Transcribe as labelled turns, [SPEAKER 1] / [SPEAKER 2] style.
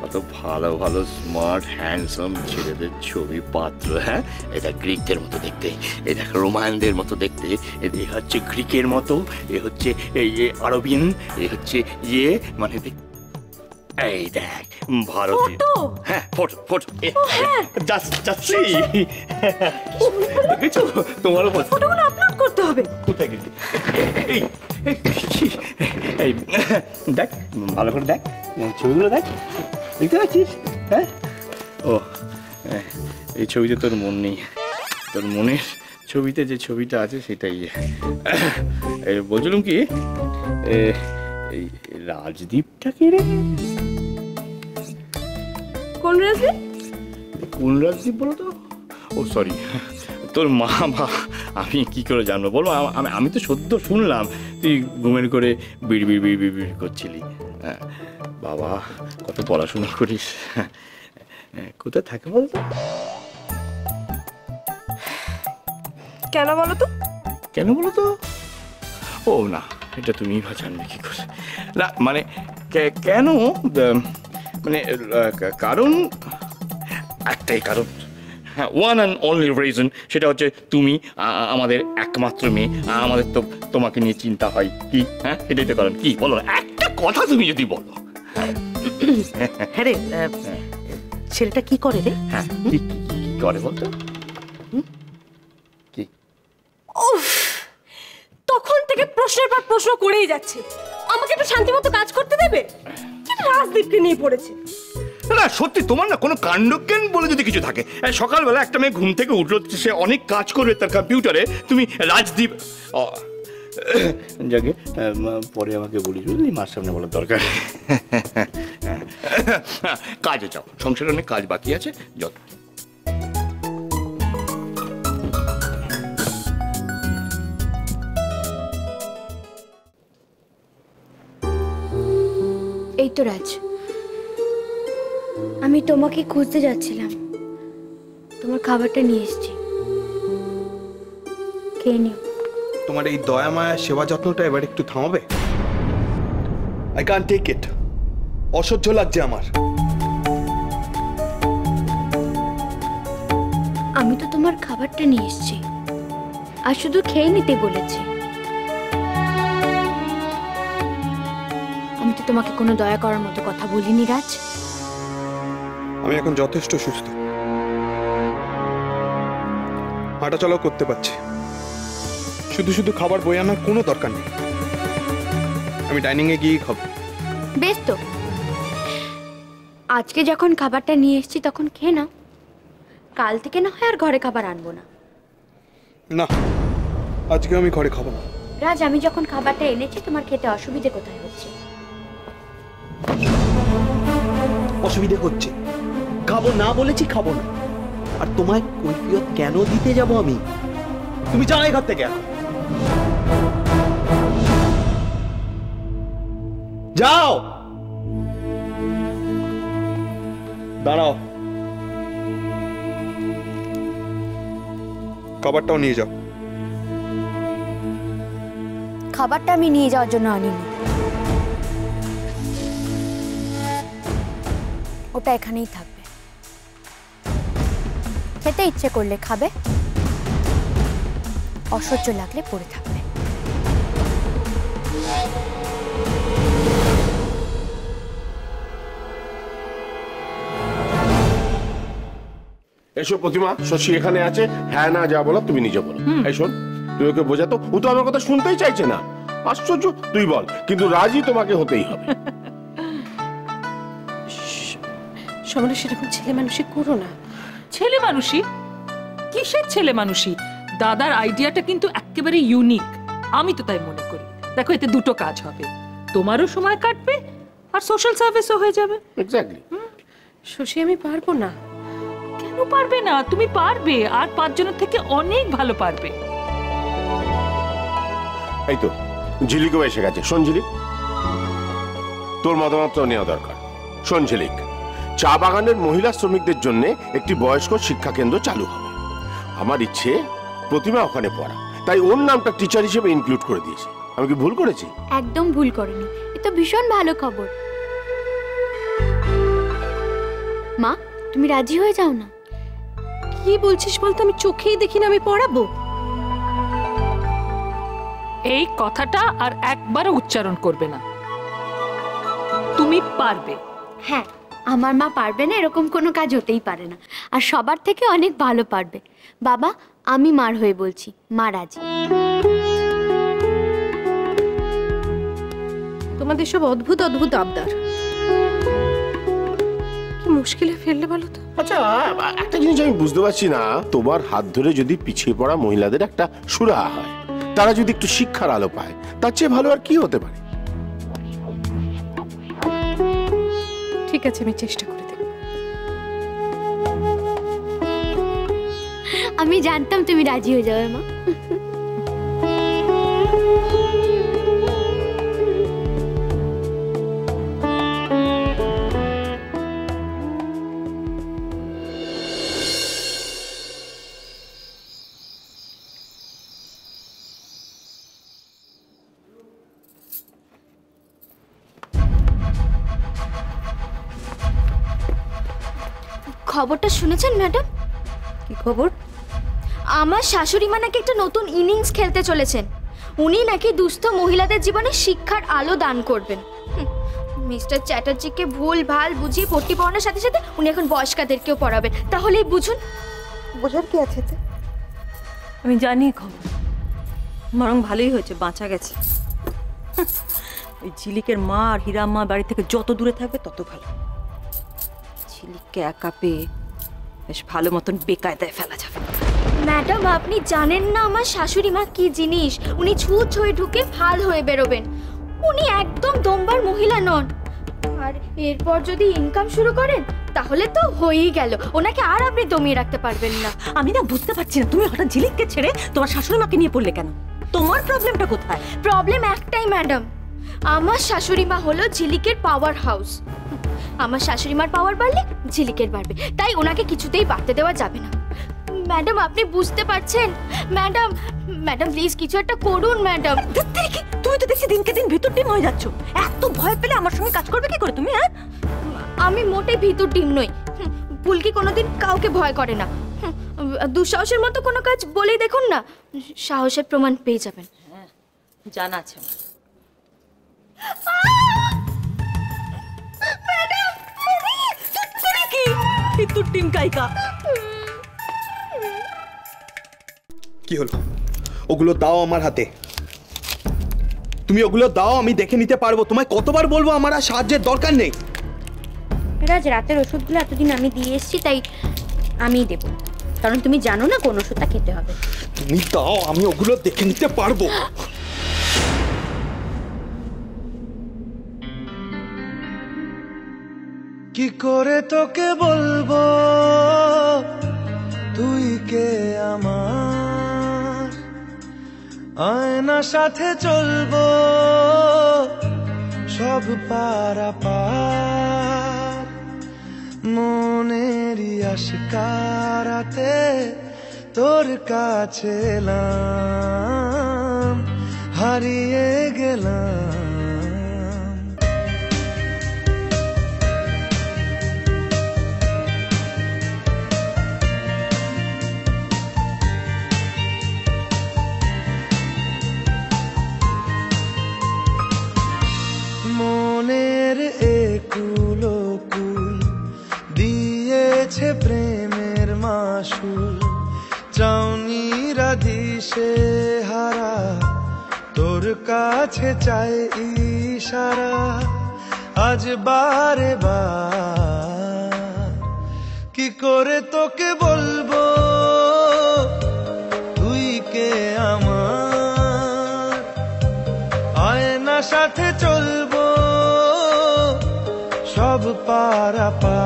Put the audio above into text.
[SPEAKER 1] কত ভালো ভালো স্মার্ট হ্যান্ডসাম ছেলেদের ছবি পাত্র। হ্যাঁ, এটা গ্রিকদের মতো দেখতে, এ দেখ রোমানদের মতো দেখতে, এ হচ্ছে গ্রিকের মতো, এ হচ্ছে আরবিয়ান, এ হচ্ছে মানে এই দেখ ভারতীয়। হ্যাঁ, ফটো ফটো যাচ্ছি। দেখেছো তোমারও
[SPEAKER 2] ফটোগুলো আপলোড করতে হবে।
[SPEAKER 1] কোথায় গেছি? এই দেখ, ভালো করে দেখ ছবিগুলো, দেখ, দেখতে পাচ্ছিস? হ্যাঁ, ও এই ছবিতে তোর মন নেই, তোর মনের ছবিতে যে ছবিটা আছে সেটাই। বলছিলাম কি, এই রাজদীপটা কে রে?
[SPEAKER 2] কোন রাজদীপ?
[SPEAKER 1] কোন রাজদীপ বলো তো? ও সরি, তোর মা বা আমি কি করে জানবো বলো? আমি তো সদ্য শুনলাম তুই ঘুমের করে বিড় বিড় বিড় বিড় করছিলি। হ্যাঁ বাবা, কত পড়াশোনা করিস। কোথায় থাকে বলতো?
[SPEAKER 2] কেন বলো তো?
[SPEAKER 1] কেন বলো তো? ও না, এটা তুমি জানবে কি করে? না মানে কেন, মানে কারণ একটাই কারণ, হ্যাঁ, ওয়ান অ্যান্ড অনলি রিজন, সেটা হচ্ছে তুমি আমাদের একমাত্র মেয়ে, আমাদের তো তোমাকে নিয়ে চিন্তা হয়। কি? হ্যাঁ, এটাই তো কারণ। কি বলো, একটা কথা তুমি যদি বলো।
[SPEAKER 2] হ্যাঁ রে, ছেলেটা কি করে রে?
[SPEAKER 1] হ্যাঁ, কি করে বলতো? কি?
[SPEAKER 2] উফ, তখন থেকে প্রশ্নের পর প্রশ্ন করেই যাচ্ছে। আমাকে একটু শান্তিমতো কাজ করতে দেবে? কিন্তু রাজদীপকে নিয়ে পড়েছে।
[SPEAKER 1] না সত্যি, তোমার না কোনো কাণ্ডজ্ঞান বলে যদি কিছু থাকে। সকালবেলা একটা মেয়ে ঘুম থেকে উঠলো, সে অনেক কাজ করবে তার কম্পিউটারে, তুমি রাজদীপ যাকে পরে আমাকে বলিস, বুঝলি, মার সামনে বলার দরকার। কাজে যাও, সংসারে অনেক কাজ বাকি আছে, যত।
[SPEAKER 3] এই তো রাজ, আমি তোমাকে খুঁজতে যাচ্ছিলাম, তোমার খাবারটা নিয়ে এসেছি, খেয়ে নিও।
[SPEAKER 4] তোমার এই দয়া মায়া সেবা যত্নটা এবার একটু থামাবে? আই ক্যান টেক ইট, অসহ্য লাগছে আমার।
[SPEAKER 3] আমি তো তোমার খাবারটা নিয়ে এসেছি, আর শুধু খেয়ে নিতে বলেছি। আমি তো তোমাকে কোনো দয়া করার মতো কথা বলিনি রাজ।
[SPEAKER 4] আমি এখন যথেষ্ট সুস্থ, হাঁটা চলাও করতে পারছি, শুধু শুধু খাবার বয়ে আনার কোনো দরকার নেই। আমি ডাইনিং এ গিয়ে খাবো।
[SPEAKER 3] বেশ তো, আজকে যখন খাবারটা নিয়ে এসেছি তখন খেয়ে নাও, কাল থেকে না হয় আর ঘরে খাবার আনবো না।
[SPEAKER 4] না, আজকে আমি ঘরে খাবো না।
[SPEAKER 3] রাজ, আমি যখন খাবারটা এনেছি তোমার খেতে অসুবিধে কোথায় হচ্ছে?
[SPEAKER 5] অসুবিধে হচ্ছে, খাবো না বলেছি, খাবো না। আর তোমায় কৈফিয়ত কেন দিতে যাব আমি? তুমি যাও এই ঘর থেকে এখন, যাও।
[SPEAKER 4] দাঁড়াও, খাবারটাও নিয়ে যাও।
[SPEAKER 3] খাবারটা আমি নিয়ে যাওয়ার জন্য আনিনি, ওটা এখানেই থাকবে। খেতে ইচ্ছে করলে খাবে, অসহ্য লাগলে পড়ে থাকবে।
[SPEAKER 6] এসো প্রতিমা, শশী এখানে আছে। হ্যাঁ না যা বলো তুমি নিজে বলো। এই শোন, তুই ওকে বোঝাতো, ও তো আমার কথা শুনতেই চাইছে না। আশ্চর্য, তুই বল, কিন্তু রাজি তোমাকে হতেই হবে।
[SPEAKER 2] সমরে সেরকম ছেলে মানুষই করো না। ছেলে মানুষই? কিসের ছেলে মানুষই? দাদার আইডিয়াটা কিন্তু একেবারে ইউনিক, আমি তো তাই মনে করি। দেখো, এতে দুটো কাজ হবে, তোমারও সময় কাটবে আর সোশ্যাল সার্ভিসও হয়ে যাবে।
[SPEAKER 6] এক্স্যাক্টলি।
[SPEAKER 2] শশী, আমি পারবো না। কেন পারবে না? তুমি পারবে, আর 5 জনের থেকে অনেক ভালো পারবে।
[SPEAKER 6] এই তো ঝিলিকও এসে গেছে। শোন ঝিলিক, তোর মতামত নেওয়া দরকার। শোন ঝিলিক, চা বাগানের মহিলা শ্রমিকদের জন্য একটি বয়স্ক শিক্ষা কেন্দ্র চালু হবে। আমার ইচ্ছে প্রতিমা ওখানে পড়া, তাই ওর নামটা টিচার হিসেবে ইনক্লুড করে দিয়েছি। আমি কি ভুল করেছি?
[SPEAKER 3] একদম ভুল করেনি, এ তো ভীষণ ভালো খবর। মা তুমি রাজি হয়ে যাও না।
[SPEAKER 2] কি বলছিস বলতো? আমি চোখেই দেখি না আমি পড়াবো। এই কথাটা আর একবারও উচ্চারণ করবে না। তুমি পারবে।
[SPEAKER 3] হ্যাঁ, আমার মা পারবে না এরকম কোনো কাজ হতেই পারে না, আর সবার থেকে অনেক ভালো পারবে। বাবা আমি মার হয়ে বলছি, মা রাজি।
[SPEAKER 2] তোমাদের সব অদ্ভুত অদ্ভুত আবদার, কি মুশকিলে ফেললে বলো তো।
[SPEAKER 6] আচ্ছা, একটা জিনিস আমি বুঝতে পারছি না, তোমার হাত ধরে যদি পিছিয়ে পড়া মহিলাদের একটা সুরাহা হয়, তারা যদি একটু শিক্ষার আলো পায়, তার চেয়ে ভালো আর কি হতে পারে?
[SPEAKER 2] ঠিক আছে, আমি চেষ্টা করে দেখব।
[SPEAKER 3] আমি জানতাম তুমি রাজি হয়ে যাবে মা। খবরটা শুনেছেন ম্যাডাম?
[SPEAKER 7] কি খবর?
[SPEAKER 3] আমার শাশুড়ি মা নাকি একটা নতুন ইনিংস খেলতে চলেছেন। উনি নাকি দুস্থ মহিলাদের জীবনে শিক্ষার আলো দান করবেন। মিস্টার চ্যাটার্জিকে ভুল ভাল বুঝিয়ে পট্টি পড়ানোর সাথে সাথে উনি এখন বয়স্কাদেরকেও পড়াবেন। তাহলেই বুঝুন।
[SPEAKER 7] বোঝার কি আছে? আমি জানি খবর, বরং ভালোই হয়েছে, বাঁচা গেছে। ওই ঝিলিকের মা আর হীরাম্মা বাড়ি থেকে যত দূরে থাকবে তত ভালো। ঝিলিককে একা পেয়ে বেশ ভালো মতন বেকায়দায় ফেলা যাবে।
[SPEAKER 3] ম্যাডাম আপনি জানেন না আমার শাশুড়ি মা কি জিনিস। উনি ছুঁচ হয়ে ঢুকে ফাল হয়ে বেরোবেন। উনি একদম দমবার মহিলা নন। আর এরপর যদি ইনকাম শুরু করেন তাহলে তো হয়েই গেল, ওনাকে আর আপনি দমিয়ে রাখতে পারবেন না।
[SPEAKER 7] আমি না বুঝতে পারছি না, তুমি হঠাৎ ঝিলিককে ছেড়ে তোমার শাশুড়ি মাকে নিয়ে পড়লে কেন? তোমার প্রবলেমটা কোথায়?
[SPEAKER 3] প্রবলেম একটাই ম্যাডাম, আমার শাশুড়ি মা হলো ঝিলিকের পাওয়ার হাউস। আমার শাশুড়ি মার পাওয়ার বাড়লে ঝিলিকের বাড়বে, তাই ওনাকে কিছুতেই বাড়তে দেওয়া যাবে না। ম্যাডাম আপনি বুঝতে পারছেন? ম্যাডাম ম্যাডাম প্লিজ কিছু একটা করুন ম্যাডাম।
[SPEAKER 7] তুমি তো দেখছি দিনকে দিন ভিতর ডিম হয়ে যাচ্ছ। এত ভয় পেলে আমার সঙ্গে কাজ করবে কি করে তুমি? হ্যাঁ,
[SPEAKER 3] আমি মোটেই ভিতর ডিম নই। পুলকি কোনোদিন কাউকে ভয় করে না। দুঃসাহসের মতো কোনো কাজ বলেই দেখুন না, সাহসের প্রমাণ পেয়ে যাবেন।
[SPEAKER 7] হ্যাঁ জানা আছে। ভিতর ডিম কাইকা।
[SPEAKER 4] কি হলো? ওগুলো দাও আমার হাতে। তুমি ওগুলো দাও, আমি দেখে নিতে পারবো। তোমায় কতবার বলবো আমার আর সাহায্যের দরকার নেই।
[SPEAKER 3] রাজ রাতের ওষুধগুলো এতদিন আমি দিয়ে এসেছি, তাই আমিই দেবো, কারণ তুমি জানো না কোন ওষুধটা খেতে হবে।
[SPEAKER 4] তুমি দাও, আমি ওগুলো দেখে নিতে পারবো।
[SPEAKER 8] কি করে তোকে বলবো তুই কে আমার, আয়না সাথে চলবো সব পারাপার, মনেরই আশকারাতে তোর কাছে এলাম, হারিয়ে গেলাম। মনের একুলো কুল দিয়েছে প্রেমের মাসুল, চাউনি রাধিসে হারা তোর কাছে চাই ইশারা, আজ বারে বার কি করে তোকে বলবো তুই কে আমার, আয়না সাথে চলবো সব পারাপার।